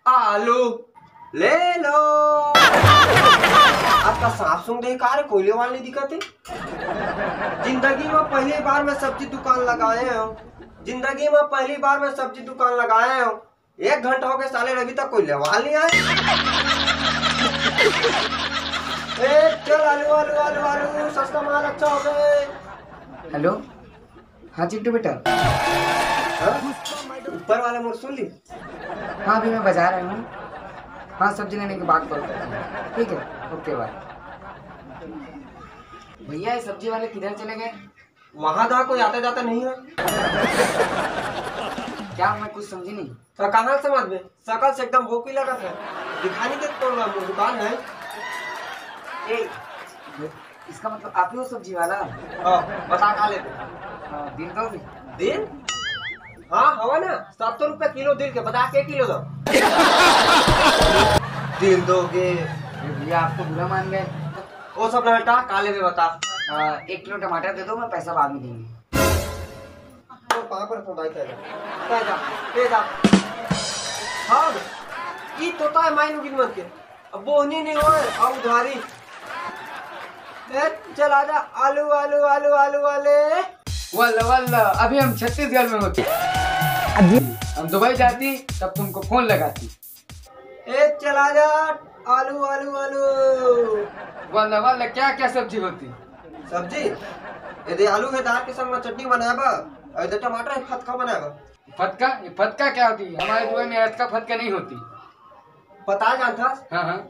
आलू ले लो। आपका साफ सुन दे कार कोयले वाली दिक्कत है। जिंदगी में पहली बार मैं सब्जी दुकान लगाए हूँ। जिंदगी में पहली बार मैं सब्जी दुकान लगाए हूँ। 1 घंटा हो गया साले अभी तक कोई लेवाल नहीं आए। चल आलू आलू आलू आलू सस्ता माल अच्छा हो गए। हेलो, हाँ चिंटू बेटा। ऊपर वाला मोर सुन ली। हाँ अभी मैं बाजार आया हूँ। हाँ सब्जी लेने के बाद कॉल करता हूँ। ठीक है, ओके बाय। भैया ये सब्जी वाले किधर चले गए? वहां था कोई आता जाता नहीं है। क्या मैं कुछ समझी नहीं। तो कहाँ समझ में सकल से एकदम भोकी लगा था। दिखाने के तो दुकान है। ए, इसका मतलब आप ही हो सब्जी वाला? बता खा लेते। दिन दोगे? दिन? हाँ हवा ना 700 रुपए किलो दिल के। बता के किलो दो। दिल दोगे? भैया आपको बुरा मान गए। वो सब हटा काले में बता। 1 किलो टमाटर दे दो, मैं पैसा बाद में देंगे। तो कहाँ पर फोन जा हाँ ये तोता है माइन गिन मत के। अब बोहनी नहीं हो अब उधारी। चल आजा आलू आलू आलू आलू वाले। वल्ला वल्ला अभी हम छत्तीसगढ़ में होते। हम दुबई जाती तब तुमको फोन लगाती। चल आजा आलू आलू आलू। वल्ला वल्ला क्या क्या सब्जी होती? सब्जी यदि आलू है दाल के संग में चटनी बनाएगा और यदि टमाटर है फटका बनाएगा। फटका? ये फटका क्या होती है? हमारे दुबई में फटका फटका नहीं होती। पता जानता? हाँ हाँ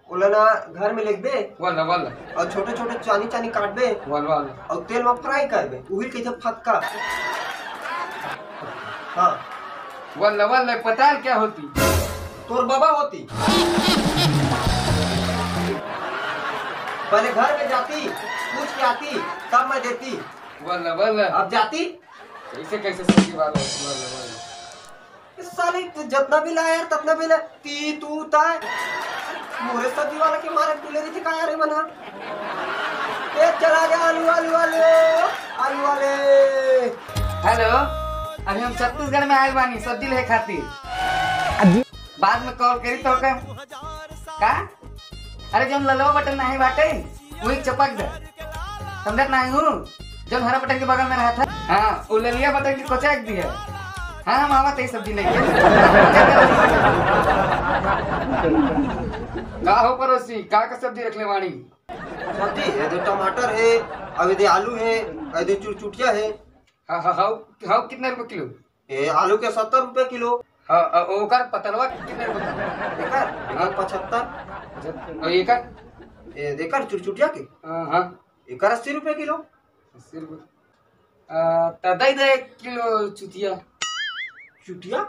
उलना घर में लिख दे। वल्ला वल्ला और छोटे छोटे चानी चानी काट दे। वल्ला वल्ला और तेल में फ्राई कर दे। वही कहते फटका। हाँ वल्ला वल्ला पता क्या होती? तोर बाबा होती। पहले घर में जाती पूछ के आती तब मैं देती। वल्ला वल्ला अब जाती कैसे कैसे सब्जी वाला होती? वल्ला वल्ला साले जितना भी लाया यार ततना भी ला ती तू ताय मोरे सब्जी वाला के मारे तू ले रही थी का यार बना। चला गया आलू आलू आलू आलू वाले। हेलो, अभी हम छत्तीसगढ़ में आए बानी सब्जी ले खातिर। बाद में कॉल करी तो का? अरे जो ललवा बटन नहीं बाटे वही चपक दे। समझत नहीं हूँ जो हरा बटन के बगल में रहा था। हाँ वो ललिया बटन की कोचाक दी है। हाँ हम आवा तेरी सब्जी लेके। का हो पड़ोसी का सब्जी रख ले वाणी? सब्जी ये दो टमाटर है और ये आलू है और ये चुटचुटिया है। हाँ हाँ हाँ कितने रुपए किलो? ये आलू के 70 रुपए किलो। हाँ ओकर पतलवा कितने रुपए किलो? एकर 75। और एकर? ये देकर चुटचुटिया के हाँ एकर 80 रुपए किलो। 80 रुपए दे दे 1 किलो चुतिया। चुटिया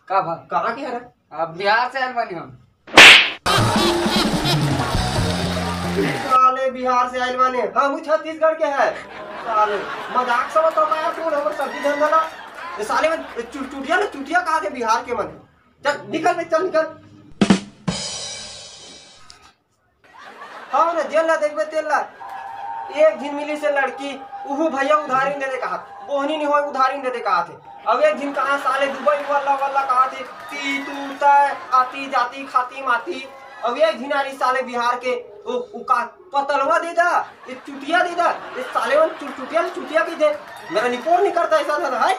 का भा कहाँ के है? अब बिहार से आए बानी हम। साले बिहार से आए बानी हम छत्तीसगढ़ के है। साले मजाक समझ तो यार तू हमर सब्जी धंधा ला। ये साले में चुटिया ना चुटिया कहाँ के बिहार के मन। चल निकल बे चल निकल। हाँ ना जेल ला देखबे तेल ला। एक दिन मिली से लड़की उहू भैया उधारी दे दे कहा बोहनी नहीं हो उधारी दे दे कहा थे। अब एक दिन कहा साले दुबई वाला वाला कहा थे ती तू तय आती जाती खाती माती। अब एक दिन आ रही साले बिहार के का पतलवा दे दा ये चुटिया दे दा ये साले चुटिया की दे। मेरा निपोर नहीं करता ऐसा था है।